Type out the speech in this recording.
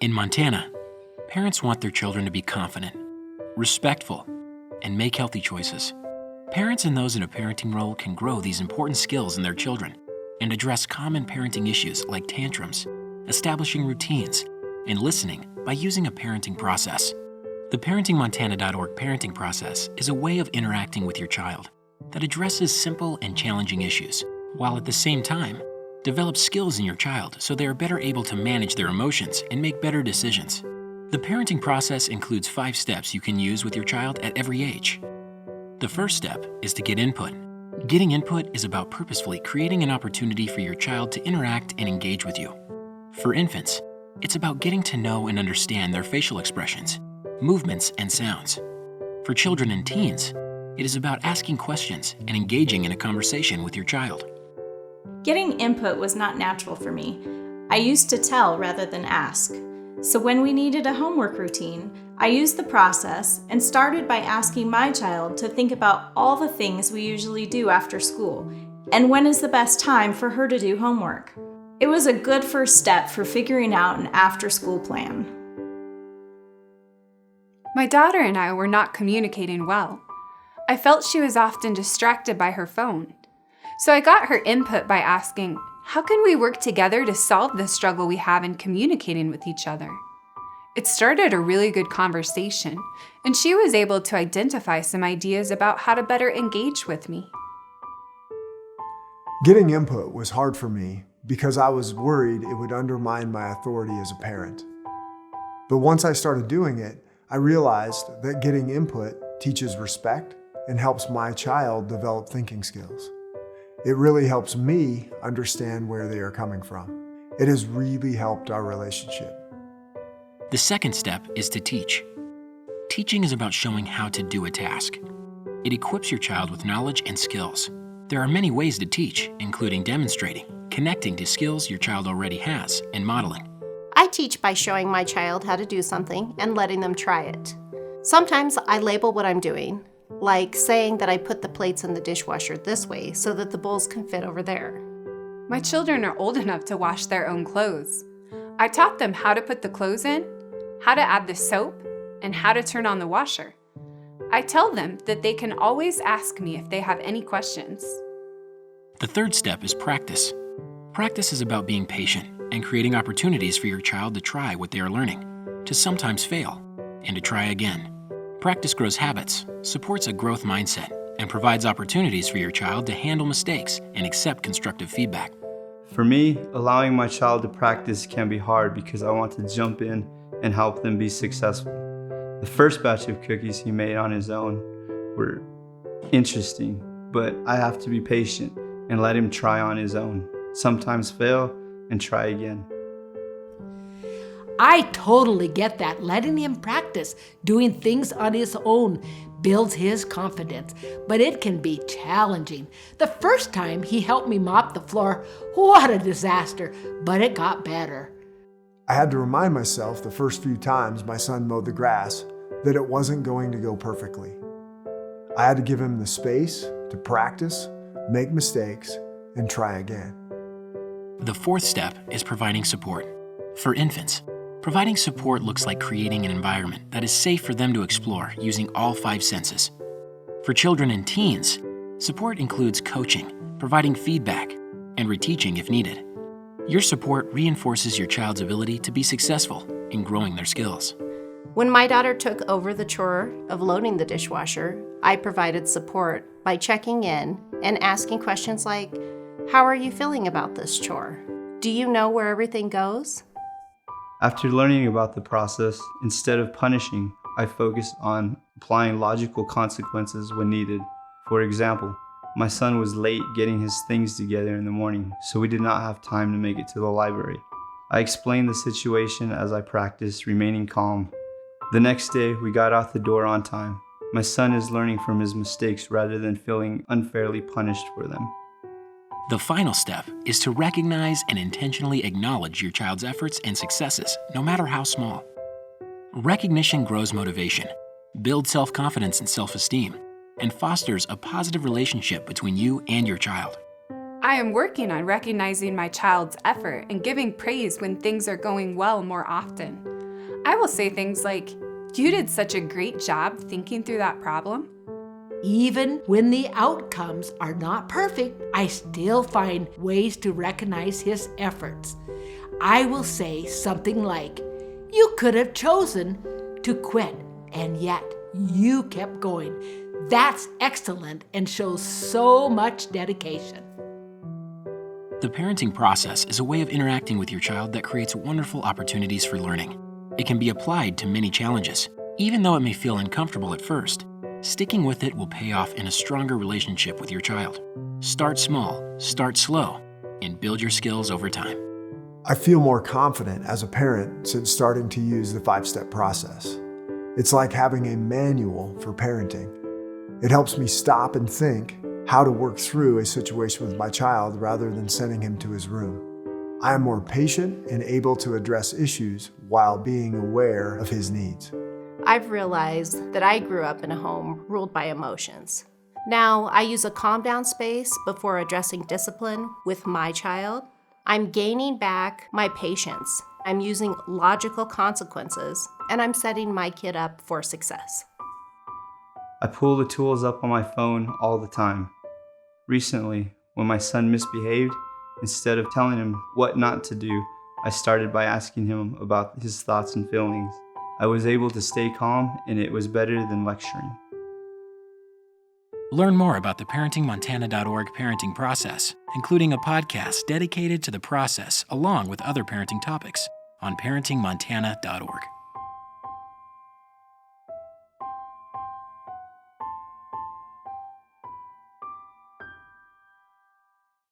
In Montana, parents want their children to be confident, respectful, and make healthy choices. Parents and those in a parenting role can grow these important skills in their children and address common parenting issues like tantrums, establishing routines, and listening by using a parenting process. The ParentingMontana.org parenting process is a way of interacting with your child that addresses simple and challenging issues, while at the same time, develops skills in your child so they are better able to manage their emotions and make better decisions. The parenting process includes 5 steps you can use with your child at every age. The first step is to get input. Getting input is about purposefully creating an opportunity for your child to interact and engage with you. For infants, it's about getting to know and understand their facial expressions, movements, and sounds. For children and teens, it is about asking questions and engaging in a conversation with your child. Getting input was not natural for me. I used to tell rather than ask. So when we needed a homework routine, I used the process and started by asking my child to think about all the things we usually do after school and when is the best time for her to do homework. It was a good first step for figuring out an after-school plan. My daughter and I were not communicating well. I felt she was often distracted by her phone. So I got her input by asking, how can we work together to solve the struggle we have in communicating with each other? It started a really good conversation, and she was able to identify some ideas about how to better engage with me. Getting input was hard for me because I was worried it would undermine my authority as a parent. But once I started doing it, I realized that getting input teaches respect and helps my child develop thinking skills. It really helps me understand where they are coming from. It has really helped our relationship. The second step is to teach. Teaching is about showing how to do a task. It equips your child with knowledge and skills. There are many ways to teach, including demonstrating, connecting to skills your child already has, and modeling. I teach by showing my child how to do something and letting them try it. Sometimes I label what I'm doing, like saying that I put the plates in the dishwasher this way so that the bowls can fit over there. My children are old enough to wash their own clothes. I taught them how to put the clothes in, how to add the soap, and how to turn on the washer. I tell them that they can always ask me if they have any questions. The third step is practice. Practice is about being patient and creating opportunities for your child to try what they are learning, to sometimes fail, and to try again. Practice grows habits, supports a growth mindset, and provides opportunities for your child to handle mistakes and accept constructive feedback. For me, allowing my child to practice can be hard because I want to jump in and help them be successful. The first batch of cookies he made on his own were interesting, but I have to be patient and let him try on his own, sometimes fail and try again. I totally get that. Letting him practice doing things on his own builds his confidence, but it can be challenging. The first time he helped me mop the floor, what a disaster, but it got better. I had to remind myself the first few times my son mowed the grass that it wasn't going to go perfectly. I had to give him the space to practice, make mistakes, and try again. The fourth step is providing support. For infants, providing support looks like creating an environment that is safe for them to explore using all 5 senses. For children and teens, support includes coaching, providing feedback, and reteaching if needed. Your support reinforces your child's ability to be successful in growing their skills. When my daughter took over the chore of loading the dishwasher, I provided support by checking in and asking questions like, how are you feeling about this chore? Do you know where everything goes? After learning about the process, instead of punishing, I focused on applying logical consequences when needed. For example, my son was late getting his things together in the morning, so we did not have time to make it to the library. I explained the situation as I practiced remaining calm. The next day, we got out the door on time. My son is learning from his mistakes rather than feeling unfairly punished for them. The final step is to recognize and intentionally acknowledge your child's efforts and successes, no matter how small. Recognition grows motivation, builds self-confidence and self-esteem, and fosters a positive relationship between you and your child. I am working on recognizing my child's effort and giving praise when things are going well more often. I will say things like, "You did such a great job thinking through that problem." Even when the outcomes are not perfect, I still find ways to recognize his efforts. I will say something like, "You could have chosen to quit, and yet you kept going. That's excellent and shows so much dedication." The parenting process is a way of interacting with your child that creates wonderful opportunities for learning. It can be applied to many challenges. Even though it may feel uncomfortable at first, sticking with it will pay off in a stronger relationship with your child. Start small, start slow, and build your skills over time. I feel more confident as a parent since starting to use the 5-step process. It's like having a manual for parenting. It helps me stop and think how to work through a situation with my child rather than sending him to his room. I am more patient and able to address issues while being aware of his needs. I've realized that I grew up in a home ruled by emotions. Now I use a calm down space before addressing discipline with my child. I'm gaining back my patience. I'm using logical consequences, and I'm setting my kid up for success. I pull the tools up on my phone all the time. Recently, when my son misbehaved, instead of telling him what not to do, I started by asking him about his thoughts and feelings. I was able to stay calm, and it was better than lecturing. Learn more about the ParentingMontana.org parenting process, including a podcast dedicated to the process along with other parenting topics on ParentingMontana.org.